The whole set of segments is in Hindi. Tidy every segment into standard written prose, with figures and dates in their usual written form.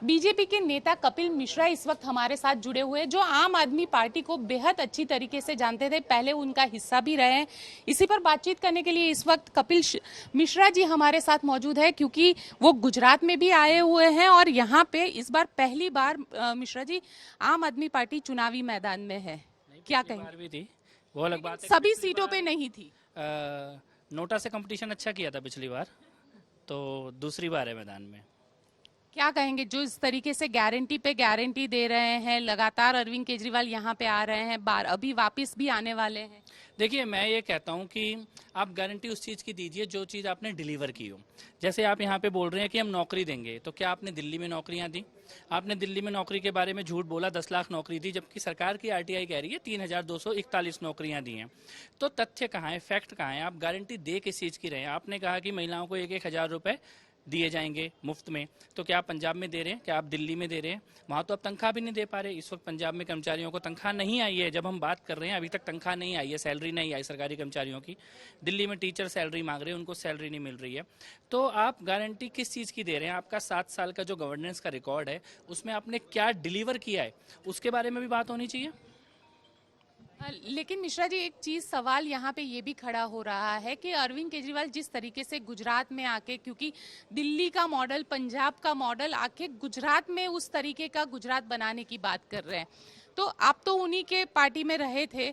बीजेपी के नेता कपिल मिश्रा इस वक्त हमारे साथ जुड़े हुए हैं, जो आम आदमी पार्टी को बेहद अच्छी तरीके से जानते थे, पहले उनका हिस्सा भी रहे हैं। इसी पर बातचीत करने के लिए इस वक्त कपिल मिश्रा जी हमारे साथ मौजूद है, क्योंकि वो गुजरात में भी आए हुए हैं और यहाँ पे इस बार पहली बार मिश्रा जी आम आदमी पार्टी चुनावी मैदान में है। क्या कहेंगे? भी थी, वो अलग बात है। सभी सीटों पे नहीं थी। नोटा से कंपटीशन अच्छा किया था पिछली बार, तो दूसरी बार है मैदान में। क्या कहेंगे, जो इस तरीके से गारंटी पे गारंटी दे रहे हैं, लगातार अरविंद केजरीवाल यहाँ पे आ रहे हैं, बार अभी वापस भी आने वाले हैं। देखिए, मैं ये कहता हूँ कि आप गारंटी उस चीज़ की दीजिए जो चीज़ आपने डिलीवर की हो। जैसे आप यहाँ पे बोल रहे हैं कि हम नौकरी देंगे, तो क्या आपने दिल्ली में नौकरियाँ दी? आपने दिल्ली में नौकरी के बारे में झूठ बोला, 10 लाख नौकरी दी, जबकि सरकार की आरटीआई कह रही है 3241 नौकरियाँ दी हैं। तो तथ्य कहाँ है, फैक्ट कहाँ है? आप गारंटी दे किस चीज़ की रहे हैं? आपने कहा कि महिलाओं को 1-1 हज़ार रुपये दिए जाएंगे मुफ्त में, तो क्या आप पंजाब में दे रहे हैं? क्या आप दिल्ली में दे रहे हैं? वहाँ तो आप तनख्वाह भी नहीं दे पा रहे। इस वक्त पंजाब में कर्मचारियों को तनख्वाह नहीं आई है। जब हम बात कर रहे हैं, अभी तक तनख्वाह नहीं आई है, सैलरी नहीं आई सरकारी कर्मचारियों की। दिल्ली में टीचर सैलरी मांग रहे हैं, उनको सैलरी नहीं मिल रही है। तो आप गारंटी किस चीज़ की दे रहे हैं? आपका 7 साल का जो गवर्नेंस का रिकॉर्ड है, उसमें आपने क्या डिलीवर किया है, उसके बारे में भी बात होनी चाहिए। लेकिन मिश्रा जी, एक चीज सवाल यहाँ पे ये भी खड़ा हो रहा है कि अरविंद केजरीवाल जिस तरीके से गुजरात में आके, क्योंकि दिल्ली का मॉडल, पंजाब का मॉडल आके गुजरात में उस तरीके का गुजरात बनाने की बात कर रहे हैं, तो आप तो उन्हीं के पार्टी में रहे थे,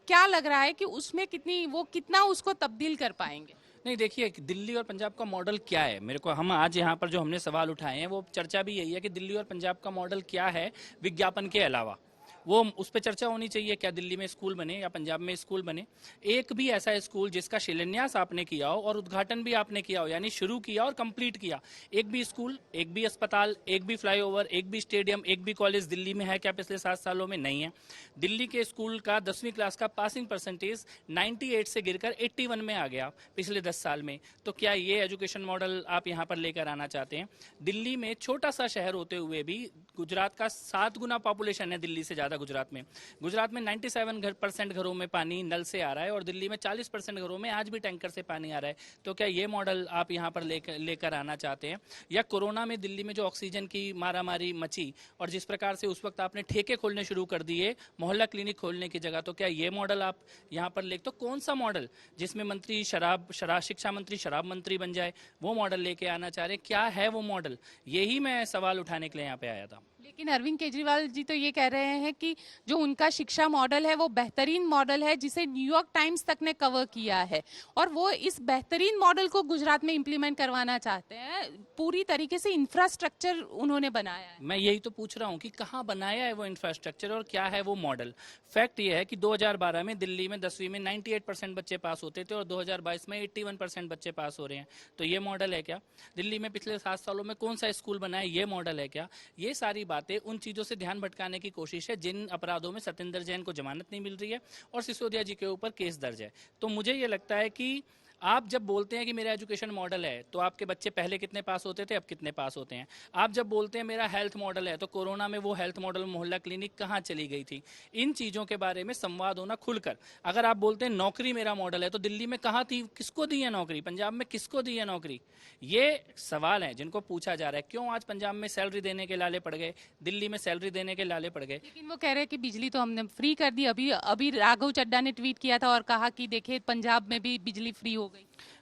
क्या लग रहा है कि उसमें कितना उसको तब्दील कर पाएंगे? नहीं, देखिए, दिल्ली और पंजाब का मॉडल क्या है, मेरे को हम आज यहाँ पर जो हमने सवाल उठाए हैं, वो चर्चा भी यही है कि दिल्ली और पंजाब का मॉडल क्या है विज्ञापन के अलावा। वो उस पर चर्चा होनी चाहिए। क्या दिल्ली में स्कूल बने या पंजाब में स्कूल बने? एक भी ऐसा स्कूल जिसका शिलान्यास आपने किया हो और उद्घाटन भी आपने किया हो, यानी शुरू किया और कंप्लीट किया, एक भी स्कूल, एक भी अस्पताल, एक भी फ्लाईओवर, एक भी स्टेडियम, एक भी कॉलेज दिल्ली में है क्या पिछले 7 सालों में? नहीं है। दिल्ली के स्कूल का 10वीं क्लास का पासिंग परसेंटेज 98 से गिरकर 81 में आ गया पिछले 10 साल में। तो क्या ये एजुकेशन मॉडल आप यहाँ पर लेकर आना चाहते हैं? दिल्ली में छोटा सा शहर होते हुए भी गुजरात का 7 गुना पॉपुलेशन है दिल्ली से ज्यादा। गुजरात में 97% घरों में पानी नल से आ रहा है और दिल्ली में 40% घरों में आज भी टैंकर से पानी आ रहा है। तो क्या ये मॉडल आप यहाँ पर लेकर आना चाहते हैं? या कोरोना में दिल्ली में जो ऑक्सीजन की मारामारी मची और जिस प्रकार से उस वक्त आपने ठेके खोलने शुरू कर दिए मोहल्ला क्लिनिक खोलने की जगह, तो क्या ये मॉडल आप यहाँ पर ले? तो कौन सा मॉडल जिसमें मंत्री शिक्षा मंत्री शराब मंत्री बन जाए, वो मॉडल लेके आना चाह रहे? क्या है वो मॉडल? यही मैं सवाल उठाने के लिए यहाँ पे आया था। लेकिन अरविंद केजरीवाल जी तो ये कह रहे हैं कि जो उनका शिक्षा मॉडल है वो बेहतरीन मॉडल है, जिसे न्यूयॉर्क टाइम्स तक ने कवर किया है, और वो इस बेहतरीन मॉडल को गुजरात में इंप्लीमेंट करवाना चाहते हैं। पूरी तरीके से इंफ्रास्ट्रक्चर उन्होंने बनाया है। मैं यही तो पूछ रहा हूँ कि कहाँ बनाया है वो इंफ्रास्ट्रक्चर और क्या है वो मॉडल। फैक्ट ये है कि 2012 में दिल्ली में 10वीं में 98% बच्चे पास होते थे और 2022 में 81% बच्चे पास हो रहे हैं। तो ये मॉडल है क्या? दिल्ली में पिछले 7 सालों में कौन सा स्कूल बना है, ये मॉडल है क्या? ये सारी बातें उन चीजों से ध्यान भटकाने की कोशिश है जिन अपराधों में सत्येंद्र जैन को जमानत नहीं मिल रही है और सिसोदिया जी के ऊपर केस दर्ज है। तो मुझे ये लगता है कि आप जब बोलते हैं कि मेरा एजुकेशन मॉडल है, तो आपके बच्चे पहले कितने पास होते थे, अब कितने पास होते हैं? आप जब बोलते हैं मेरा हेल्थ मॉडल है, तो कोरोना में वो हेल्थ मॉडल मोहल्ला क्लिनिक कहाँ चली गई थी? इन चीज़ों के बारे में संवाद होना खुलकर। अगर आप बोलते हैं नौकरी मेरा मॉडल है, तो दिल्ली में कहाँ थी, किसको दी है नौकरी? पंजाब में किसको दी है नौकरी? ये सवाल है जिनको पूछा जा रहा है। क्यों आज पंजाब में सैलरी देने के लाले पड़ गए, दिल्ली में सैलरी देने के लाले पड़ गए? लेकिन वो कह रहे हैं कि बिजली तो हमने फ्री कर दी। अभी राघव चड्ढा ने ट्वीट किया था और कहा कि देखिए पंजाब में भी बिजली फ्री हो गई।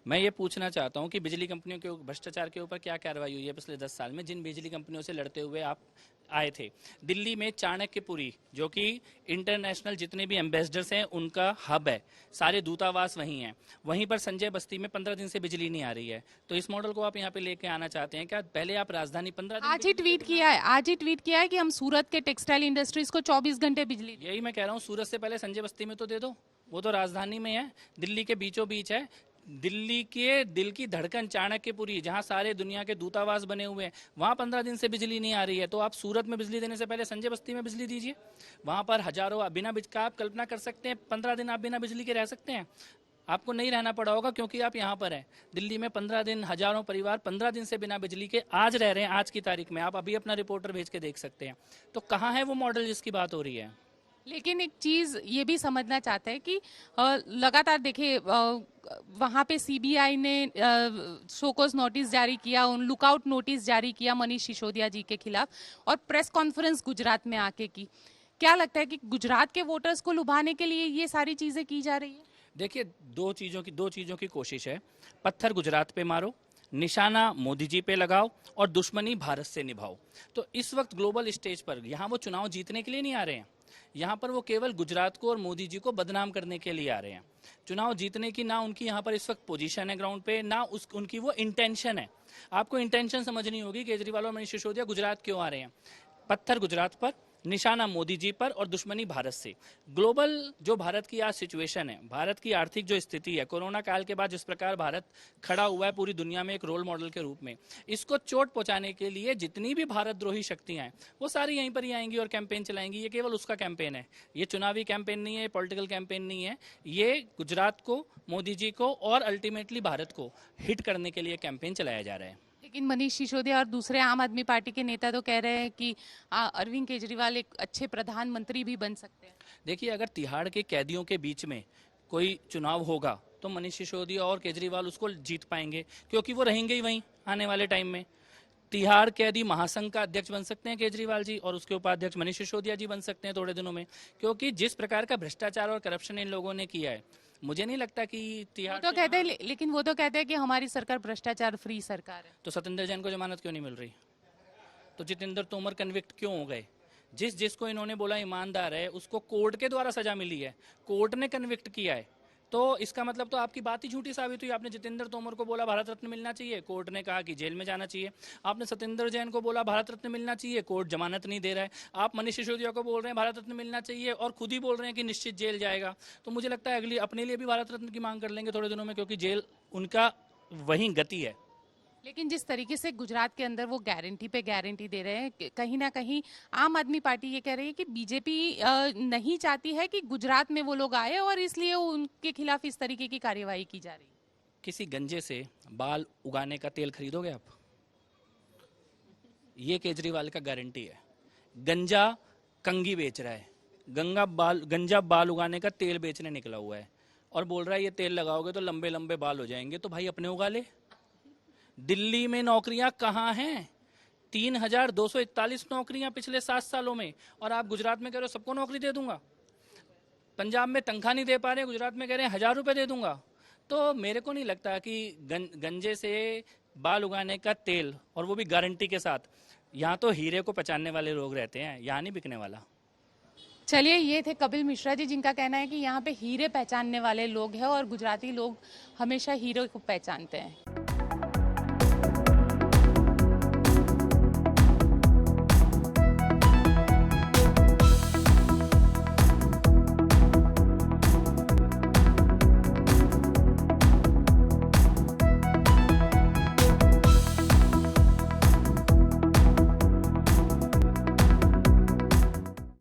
मैं ये पूछना चाहता हूं कि बिजली कंपनियों के भ्रष्टाचार के ऊपर क्या कार्रवाई हुई है पिछले 10 साल में, जिन बिजली कंपनियों से लड़ते हुए आप आए थे? दिल्ली में चाणक्यपुरी, जो कि इंटरनेशनल जितने भी एम्बेसडर्स हैं उनका हब है, सारे दूतावास वहीं हैं, वहीं पर संजय बस्ती में 15 दिन से बिजली नहीं आ रही है। तो इस मॉडल को आप यहाँ पे लेके आना चाहते हैं क्या? पहले आप राजधानी 15 दिन आज ही ट्वीट किया है कि हम सूरत के टेक्सटाइल इंडस्ट्रीज को 24 घंटे बिजली। यही मैं कह रहा हूँ, सूरत से पहले संजय बस्ती में तो दे दो, वो तो राजधानी में है, दिल्ली के बीचों बीच है। दिल्ली के दिल की धड़कन चाणक्यपुरी, जहां सारे दुनिया के दूतावास बने हुए हैं, वहां 15 दिन से बिजली नहीं आ रही है। तो आप सूरत में बिजली देने से पहले संजय बस्ती में बिजली दीजिए। वहां पर हजारों बिना बिजली का, आप कल्पना कर सकते हैं 15 दिन आप बिना बिजली के रह सकते हैं? आपको नहीं रहना पड़ा होगा क्योंकि आप यहाँ पर हैं। दिल्ली में 15 दिन, हजारों परिवार 15 दिन से बिना बिजली के आज रह रहे हैं, आज की तारीख में। आप अभी अपना रिपोर्टर भेज के देख सकते हैं। तो कहाँ है वो मॉडल जिसकी बात हो रही है? लेकिन एक चीज ये भी समझना चाहते हैं कि लगातार देखिए वहां पे सीबीआई ने शोकॉज नोटिस जारी किया, उन लुकआउट नोटिस जारी किया मनीष सिसोदिया जी के खिलाफ, और प्रेस कॉन्फ्रेंस गुजरात में आके की। क्या लगता है कि गुजरात के वोटर्स को लुभाने के लिए ये सारी चीजें की जा रही है? देखिए, दो चीजों की कोशिश है। पत्थर गुजरात पे मारो, निशाना मोदी जी पे लगाओ और दुश्मनी भारत से निभाओ। तो इस वक्त ग्लोबल स्टेज पर यहाँ वो चुनाव जीतने के लिए नहीं आ रहे हैं, यहाँ पर वो केवल गुजरात को और मोदी जी को बदनाम करने के लिए आ रहे हैं। चुनाव जीतने की ना उनकी यहाँ पर इस वक्त पोजीशन है ग्राउंड पे, ना उनकी वो इंटेंशन है। आपको इंटेंशन समझनी होगी। केजरीवाल और मनीष सिसोदिया गुजरात क्यों आ रहे हैं? पत्थर गुजरात पर, निशाना मोदी जी पर और दुश्मनी भारत से। ग्लोबल जो भारत की आज सिचुएशन है, भारत की आर्थिक जो स्थिति है, कोरोना काल के बाद जिस प्रकार भारत खड़ा हुआ है पूरी दुनिया में एक रोल मॉडल के रूप में, इसको चोट पहुंचाने के लिए जितनी भी भारत द्रोही शक्तियां हैं वो सारी यहीं पर ही आएंगी और कैंपेन चलाएंगी। ये केवल उसका कैंपेन है, ये चुनावी कैंपेन नहीं है, पॉलिटिकल कैंपेन नहीं है। ये गुजरात को, मोदी जी को और अल्टीमेटली भारत को हिट करने के लिए कैंपेन चलाया जा रहा है। लेकिन मनीष सिसोदिया और दूसरे आम आदमी पार्टी के नेता तो कह रहे हैं कि अरविंद केजरीवाल एक अच्छे प्रधानमंत्री भी बन सकते हैं। देखिए, अगर तिहाड़ के कैदियों के बीच में कोई चुनाव होगा तो मनीष सिसोदिया और केजरीवाल उसको जीत पाएंगे, क्योंकि वो रहेंगे ही वहीं आने वाले टाइम में। तिहाड़ कैदी महासंघ का अध्यक्ष बन सकते हैं केजरीवाल जी, और उसके उपाध्यक्ष मनीष सिसोदिया जी बन सकते हैं थोड़े दिनों में, क्योंकि जिस प्रकार का भ्रष्टाचार और करप्शन इन लोगों ने किया है, मुझे नहीं लगता कि तिहाड़ वो तो कहते हैं, लेकिन वो तो कहते हैं कि हमारी सरकार भ्रष्टाचार फ्री सरकार है। तो सत्येंद्र जैन को जमानत क्यों नहीं मिल रही? तो जितेंद्र तोमर कन्विक्ट क्यों हो गए? जिसको इन्होंने बोला ईमानदार है उसको कोर्ट के द्वारा सजा मिली है, कोर्ट ने कन्विक्ट किया है। तो इसका मतलब तो आपकी बात ही झूठी साबित हुई। आपने जितेंद्र तोमर को बोला भारत रत्न मिलना चाहिए, कोर्ट ने कहा कि जेल में जाना चाहिए। आपने सत्येंद्र जैन को बोला भारत रत्न मिलना चाहिए, कोर्ट जमानत नहीं दे रहा है। आप मनीष सिसोदिया को बोल रहे हैं भारत रत्न मिलना चाहिए और खुद ही बोल रहे हैं कि निश्चित जेल जाएगा। तो मुझे लगता है अगली अपने लिए भी भारत रत्न की मांग कर लेंगे थोड़े दिनों में, क्योंकि जेल उनका वही गति है। लेकिन जिस तरीके से गुजरात के अंदर वो गारंटी पे गारंटी दे रहे हैं, कहीं ना कहीं आम आदमी पार्टी ये कह रही है कि बीजेपी नहीं चाहती है कि गुजरात में वो लोग आए और इसलिए उनके खिलाफ इस तरीके की कार्यवाही की जा रही है। किसी गंजे से बाल उगाने का तेल खरीदोगे आप? ये केजरीवाल का गारंटी है। गंजा कंगी बेच रहा है, गंजा बाल उगाने का तेल बेचने निकला हुआ है और बोल रहा है ये तेल लगाओगे तो लंबे लंबे बाल हो जाएंगे। तो भाई अपने उगा ले। दिल्ली में नौकरियां कहाँ हैं? 3,241 नौकरियां पिछले 7 सालों में, और आप गुजरात में कह रहे हो सबको नौकरी दे दूंगा। पंजाब में तनख्वाह नहीं दे पा रहे, गुजरात में कह रहे हैं 1,000 रुपए दे दूंगा। तो मेरे को नहीं लगता कि गंजे से बाल उगाने का तेल, और वो भी गारंटी के साथ, यहाँ तो हीरे को पहचानने वाले लोग रहते हैं, यहाँ नहीं बिकने वाला। चलिए, ये थे कपिल मिश्रा जी, जिनका कहना है कि यहाँ पे हीरे पहचानने वाले लोग हैं और गुजराती लोग हमेशा हीरे को पहचानते हैं।